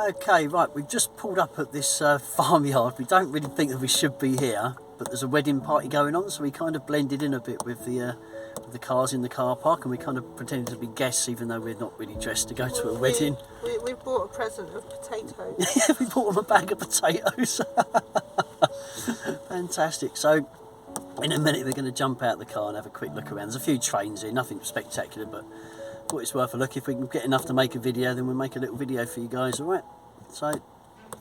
Okay, right, we've just pulled up at this farmyard. We don't really think that we should be here, but there's a wedding party going on, so we kind of blended in a bit with the cars in the car park, and we kind of pretended to be guests even though we're not really dressed to go to a wedding. We bought a present of potatoes. Yeah, we bought them a bag of potatoes. Fantastic. So in a minute we're going to jump out the car and have a quick look around. There's a few trains here, nothing spectacular, but thought it's worth a look. If we can get enough to make a video, then we'll make a little video for you guys, alright? So,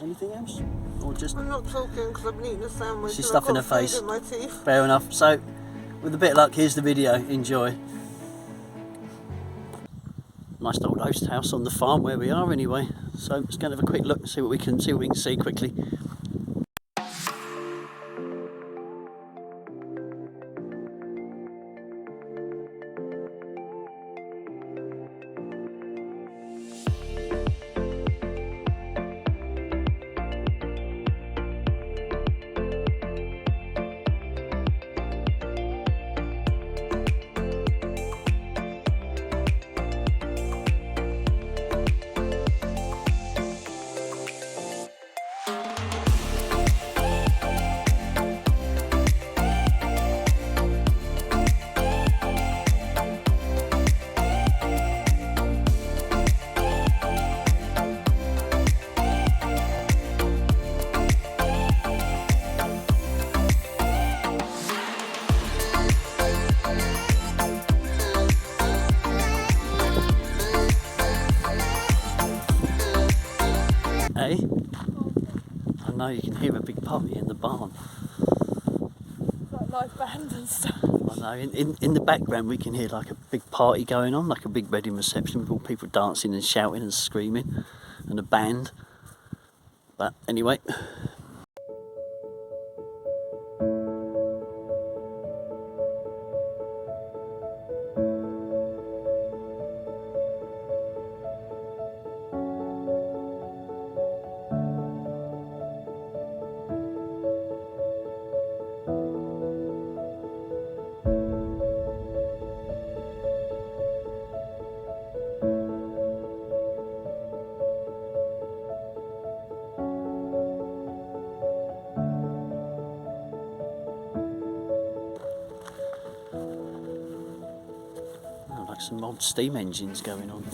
anything else? Or just... I'm not talking because I've been eating a sandwich. She's stuffing her face. In my teeth. Fair enough. So, with a bit of luck, here's the video. Enjoy. Nice old host house on the farm where we are anyway. So let's go and have a quick look and see what we can see quickly. Hey, I know you can hear a big party in the barn. Like live band and stuff. I know, in the background we can hear like a big party going on, like a big wedding reception with all people dancing and shouting and screaming, and a band. But anyway. Like some old steam engines going on.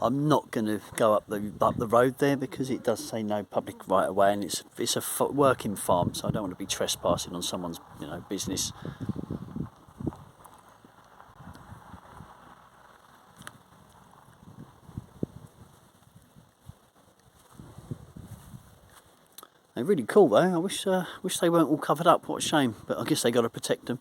I'm not going to go up the road there because it does say no public right of way, and it's a working farm, so I don't want to be trespassing on someone's business. They're really cool though. I wish they weren't all covered up. What a shame, but I guess they got to protect them.